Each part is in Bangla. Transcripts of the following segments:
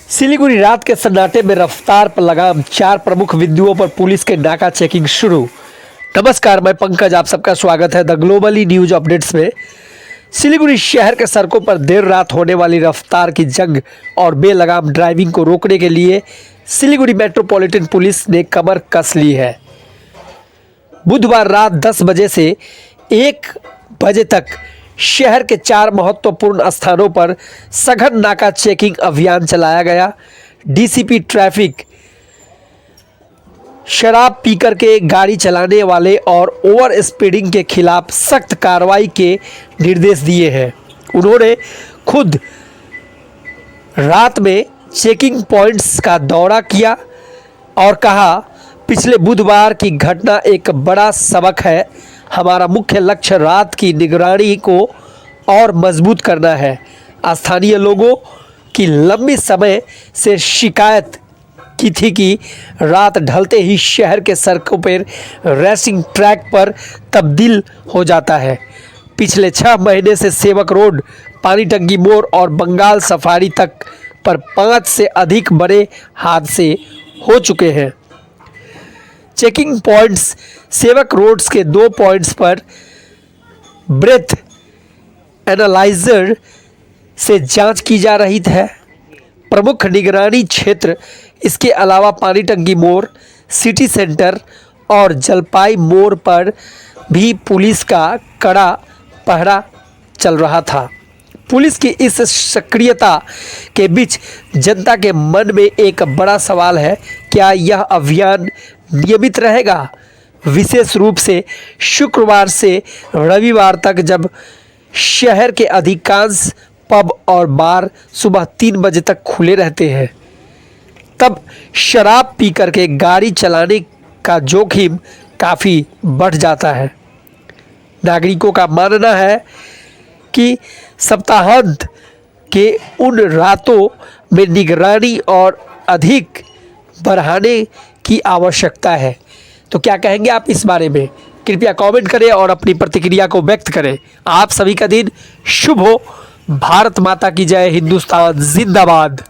सिलीगुड़ी रात के सन्नाटे में रफ्तार पर लगाम, 4 प्रमुख बिंदुओं पर पुलिस के नाका चेकिंग शुरू। नमस्कार, मैं पंकज, आप सबका स्वागत है द ग्लोबली न्यूज अपडेट्स में। सिलीगुड़ी शहर के सड़कों पर देर रात होने वाली रफ्तार की जंग और बेलगाम ड्राइविंग को रोकने के लिए सिलीगुड़ी मेट्रोपॉलिटन पुलिस ने कमर कस ली है। बुधवार रात 10 बजे से 1 बजे तक शहर के 4 महत्वपूर्ण स्थानों पर सघन नाका चेकिंग अभियान चलाया गया। डीसीपी ट्रैफिक शराब पीकर के गाड़ी चलाने वाले और ओवर स्पीडिंग के खिलाफ सख्त कार्रवाई के निर्देश दिए हैं। उन्होंने खुद रात में चेकिंग पॉइंट्स का दौरा किया और कहा, पिछले बुधवार की घटना एक बड़ा सबक है। हमारा मुख्य लक्ष्य रात की निगरानी को और मजबूत करना है। स्थानीय लोगों की लंबी समय से शिकायत की थी कि रात ढलते ही शहर के सड़कों पर रेसिंग ट्रैक पर तब्दील हो जाता है। पिछले 6 महीने से सेवक रोड, पानी टंकी मोड़ और बंगाल सफारी तक पर 5 से अधिक बड़े हादसे हो चुके हैं। चेकिंग पॉइंट्स सेवक रोड्स के 2 पॉइंट्स पर ब्रेथ एनालाइजर से जांच की जा रही है। प्रमुख निगरानी क्षेत्र इसके अलावा पानी टंकी मोड़, सिटी सेंटर और जलपाई मोड़ पर भी पुलिस का कड़ा पहरा चल रहा था। पुलिस की इस सक्रियता के बीच जनता के मन में एक बड़ा सवाल है, क्या यह अभियान नियमित रहेगा, विशेष रूप से शुक्रवार से रविवार तक जब शहर के अधिकांश पब और बार सुबह 3 बजे तक खुले रहते हैं। तब शराब पी करके गाड़ी चलाने का जोखिम काफ़ी बढ़ जाता है। नागरिकों का मानना है कि सप्ताहांत के उन रातों में निगरानी और अधिक बढ़ाने की आवश्यकता है। तो क्या कहेंगे आप इस बारे में? कृपया कमेंट करें और अपनी प्रतिक्रिया को व्यक्त करें। आप सभी का दिन शुभ हो। भारत माता की जय, हिंदुस्तान जिंदाबाद।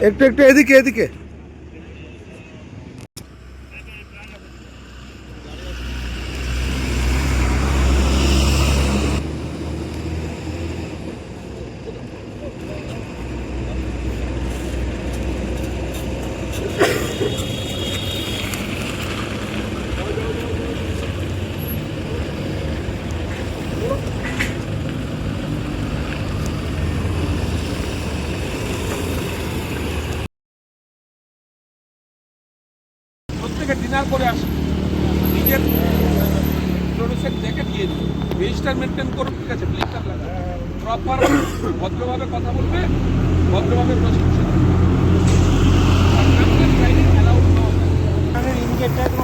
একটু একটু এদিকে এদিকে প্রত্যেকে ডিনার করে আসুন, নিজের ইন্ট্রোডাকশন দেখে দিয়ে দিন, রেজিস্টার মেনটেন করুন, ঠিক আছে, ব্লিকটা লাগান, প্রপার ভদ্রভাবে কথা বলবে, ভদ্রভাবে প্রসিকিউশন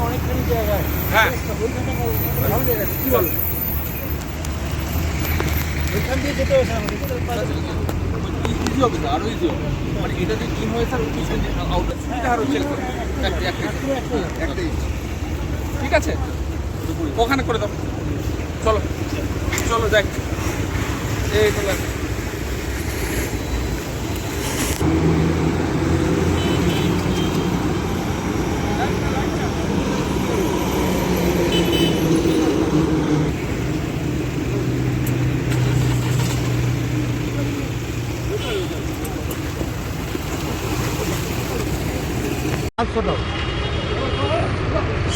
অনেকখানি জায়গায়। হ্যাঁ, কি বল, এখান দিয়ে যেতে হবে ইজি হবে না, আরো ইজি হবে। মানে এটা যে ইন হয়েছে আর পিছনে আউটার সুবিধা আরো চেক করবে, একটাই, ঠিক আছে, ওখানে করে দাও। চলো চলো যাই, এই চলে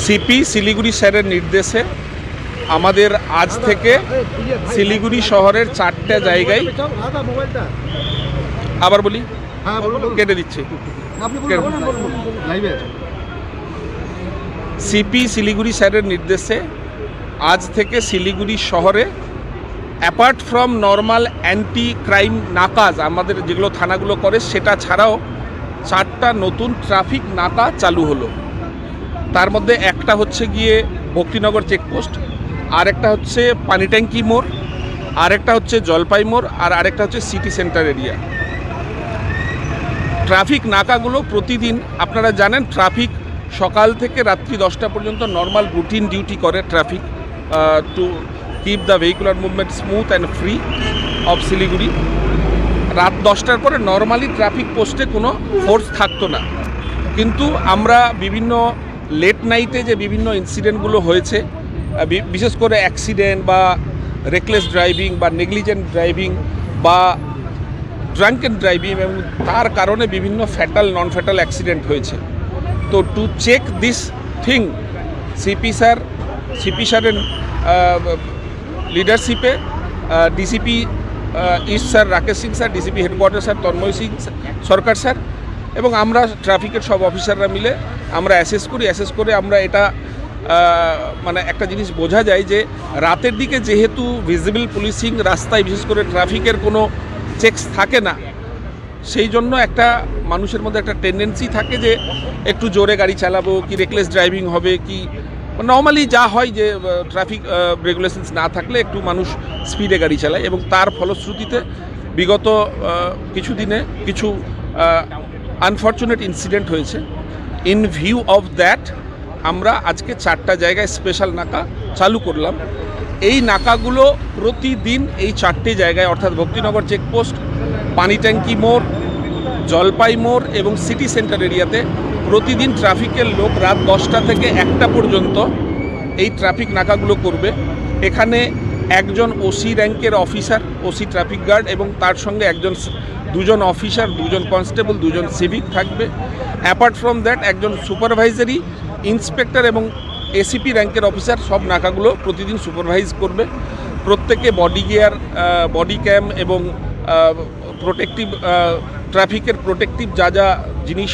সিপি শিলিগুড়ি স্যারের নির্দেশে আমাদের আজ থেকে শিলিগুড়ি শহরের 4টে জায়গায়, আবার বলি, কেটে দিচ্ছি, সিপি শিলিগুড়ি স্যারের নির্দেশে আজ থেকে শিলিগুড়ি শহরে apart from normal anti crime নাকাজ আমাদের যেগুলো থানাগুলো করে সেটা ছাড়াও 4টা নতুন ট্রাফিক নাকা চালু হলো। তার মধ্যে একটা হচ্ছে গিয়ে ভক্তিনগর চেকপোস্ট, আর একটা হচ্ছে পানিট্যাঙ্কি মোড়, আর একটা হচ্ছে জলপাই মোড়, আর আরেকটা হচ্ছে সিটি সেন্টার এরিয়া। ট্রাফিক নাকাগুলো প্রতিদিন আপনারা জানেন ট্রাফিক সকাল থেকে রাত্রি 10টা পর্যন্ত নর্মাল রুটিন ডিউটি করে traffic to keep the vehicular movement smooth and free of Siliguri. রাত 10টার পরে নর্মালি ট্রাফিক পোস্টে কোনো ফোর্স থাকতো না, কিন্তু আমরা বিভিন্ন লেট নাইটে যে বিভিন্ন ইনসিডেন্টগুলো হয়েছে, বিশেষ করে অ্যাক্সিডেন্ট বা রেকলেস ড্রাইভিং বা নেগলিজেন্ট ড্রাইভিং বা ড্রাঙ্কেন ড্রাইভিং, এবং তার কারণে বিভিন্ন ফ্যাটাল নন ফ্যাটাল অ্যাক্সিডেন্ট হয়েছে। তো to check this thing CP স্যারের লিডারশিপে DCP east sir Rakesh Singh sir, DCP headquarter sir Tanmoy Singh Sarkar sir এবং আমরা ট্রাফিকের সব অফিসাররা মিলে আমরা অ্যাসেস করে আমরা এটা মানে একটা জিনিস বোঝা যায় যে রাতের দিকে যেহেতু ভিজিবল পুলিশিং রাস্তায় বিশেষ করে ট্রাফিকের কোনো চেকস থাকে না, সেই জন্য একটা মানুষের মধ্যে একটা টেন্ডেন্সি থাকে যে একটু জোরে গাড়ি চালাবো কি রেকলেস ড্রাইভিং হবে কি, নর্মালি যা হয় যে ট্রাফিক রেগুলেশনস না থাকলে একটু মানুষ স্পিডে গাড়ি চালায়, এবং তার ফলশ্রুতিতে বিগত কিছু দিনে কিছু আনফর্চুনেট ইনসিডেন্ট হয়েছে। ইন ভিউ অফ দ্যাট আমরা আজকে 4টা জায়গায় স্পেশাল নাকা চালু করলাম। এই নাকাগুলো প্রতিদিন এই 4টে জায়গায় অর্থাৎ ভক্তিনগর চেকপোস্ট, পানিট্যাঙ্কি মোড়, জলপাই মোড় এবং সিটি সেন্টার এরিয়াতে প্রতিদিন ট্রাফিকের লোক রাত 10টা থেকে 1টা পর্যন্ত এই ট্রাফিক নাকাগুলো করবে। এখানে একজন ওসি র্যাঙ্কের অফিসার, ওসি ট্রাফিক গার্ড এবং তার সঙ্গে দুজন অফিসার, 2জন কনস্টেবল, 2জন সিভিক থাকবে। অ্যাপার্ট ফ্রম দ্যাট একজন সুপারভাইজারি ইন্সপেক্টর এবং এসিপি র্যাঙ্কের অফিসার সব নাকাগুলো প্রতিদিন সুপারভাইজ করবে। প্রত্যেকে বডি গিয়ার, বডি ক্যাম এবং প্রোটেক্টিভ ট্রাফিকের প্রোটেক্টিভ যা জিনিস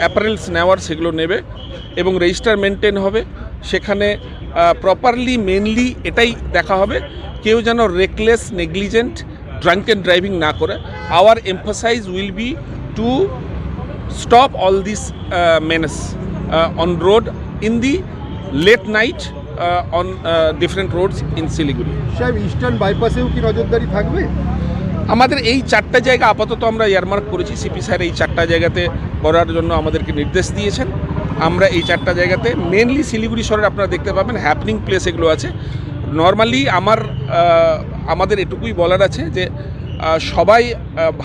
অ্যাপারেলস নেওয়ার সেগুলো নেবে এবং রেজিস্টার মেনটেন হবে। সেখানে প্রপারলি মেনলি এটাই দেখা হবে কেউ যেন রেকলেস নেগলিজেন্ট ড্রাঙ্কেন ড্রাইভিং না করে। Our emphasise will be to stop all this menace on road in the late night on different roads in Siliguri. সাহেব ইস্টার্ন বাইপাসেও কি নজরদারি থাকবে? আমাদের এই 4টা জায়গা আপাতত আমরা ইয়ারমার্ক করেছি। সিপি স্যার এই 4টা জায়গাতে করার জন্য আমাদেরকে নির্দেশ দিয়েছেন। আমরা এই 4টা জায়গাতে মেনলি শিলিগুড়ি শহরের আপনারা দেখতে পাবেন হ্যাপনিং প্লেস এগুলো আছে। নর্মালি আমাদের এটুকুই বলার আছে যে সবাই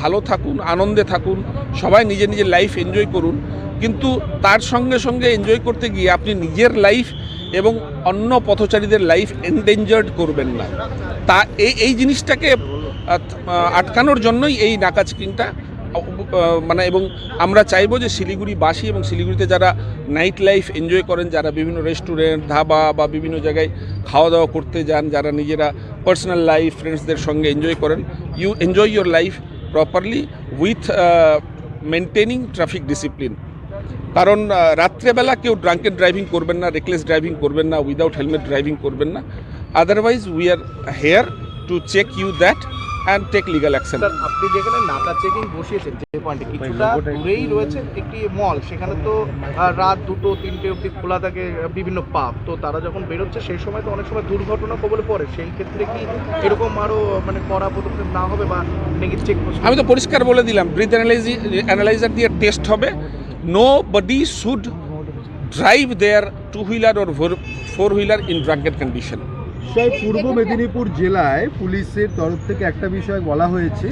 ভালো থাকুন, আনন্দে থাকুন, সবাই নিজের নিজের লাইফ এনজয় করুন, কিন্তু তার সঙ্গে সঙ্গে এনজয় করতে গিয়ে আপনি নিজের লাইফ এবং অন্য পথচারীদের লাইফ এন্ডেঞ্জার্ড করবেন না। তা এই জিনিসটাকে আটকানোর জন্যই এই নাকা চেকিংটা মানে, এবং আমরা চাইবো যে শিলিগুড়িবাসী এবং শিলিগুড়িতে যারা নাইট লাইফ এনজয় করেন, যারা বিভিন্ন রেস্টুরেন্ট, ধাবা বা বিভিন্ন জায়গায় খাওয়া দাওয়া করতে যান, যারা নিজেরা পার্সোনাল লাইফ ফ্রেন্ডসদের সঙ্গে এনজয় করেন, you enjoy your life properly with maintaining traffic discipline. কারণ রাত্রেবেলা কেউ ড্রাঙ্কেন ড্রাইভিং করবেন না, রেকলেস ড্রাইভিং করবেন না, উইদাউট হেলমেট ড্রাইভিং করবেন না। Otherwise we are here to check you that and take legal action. Sir, আপনি যেখানে নাকা চেকিং বসিয়েছেন যে পয়েন্টে কিছুটা দূরেই রয়েছে একটি মল, সেখানে তো রাত 2টো 3টে অবধি খোলা থাকে বিভিন্ন পাব, তো তারা যখন বেরোচ্ছে সেই সময় তো অনেক সময় দুর্ঘটনা কবলে পড়ে। সেই ক্ষেত্রে কি এরকম আরও মানে কড়া পদক্ষেপ না হবে বা নেগেটিভ চেক? আমি তো পরিষ্কার বলে দিলাম, ব্রিথ অ্যানালাইজার দিয়ে টেস্ট হবে। Nobody should drive their 2-wheeler or 4-wheeler in drunken condition. সাহেব, পূর্ব মেদিনীপুর জেলায় পুলিশের তরফ থেকে একটা বিষয় বলা হয়েছে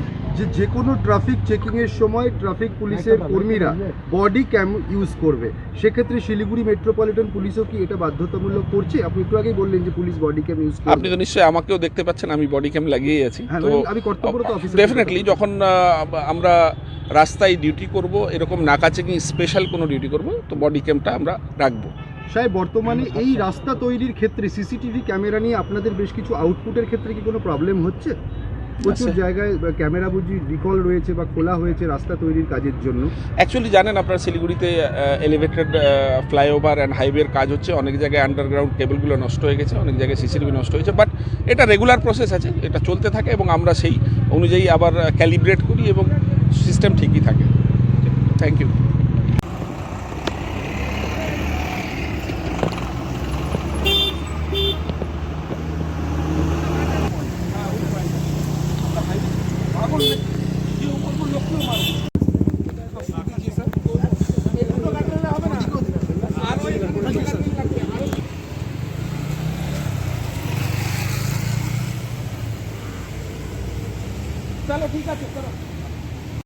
যে কোনো ট্রাফিক চেকিংয়ের সময় ট্রাফিক পুলিশের কর্মীরা বডি ক্যাম ইউজ করবে। সেক্ষেত্রে শিলিগুড়ি মেট্রোপলিটন পুলিশও কি এটা বাধ্যতামূলক করছে? আপনি একটু আগেই বললেন যে পুলিশ বডি ক্যাম ইউজ করবে। আপনি তো নিশ্চয়ই আমাকেও দেখতে পাচ্ছেন, আমি বডি ক্যাম লাগিয়েই আছি। হ্যাঁ, তো আমি কর্তব্যরত অফিসার। ডেফিনেটলি যখন আমরা রাস্তায় ডিউটি করব, এরকম নাকা চেকিং স্পেশাল কোনো ডিউটি করব, তো বডি ক্যামটা আমরা রাখবো। সাহেব, বর্তমানে এই রাস্তা তৈরির ক্ষেত্রে সিসিটিভি ক্যামেরা নিয়ে আপনাদের বেশ কিছু আউটপুটের ক্ষেত্রে কি কোনো প্রবলেম হচ্ছে? প্রচুর জায়গায় ক্যামেরা বুঝি রিকল রয়েছে বা খোলা হয়েছে রাস্তা তৈরির কাজের জন্য। অ্যাকচুয়ালি জানেন আপনার শিলিগুড়িতে এলিভেটেড ফ্লাইওভার অ্যান্ড হাইওয়ের কাজ হচ্ছে, অনেক জায়গায় আন্ডারগ্রাউন্ড কেবলগুলো নষ্ট হয়ে গেছে, অনেক জায়গায় সিসিটিভি নষ্ট হয়েছে, বাট এটা রেগুলার প্রসেস আছে, এটা চলতে থাকে এবং আমরা সেই অনুযায়ী আবার ক্যালিব্রেট করি এবং সিস্টেম ঠিকই থাকে। Thank you. চলো ঠিক আছে।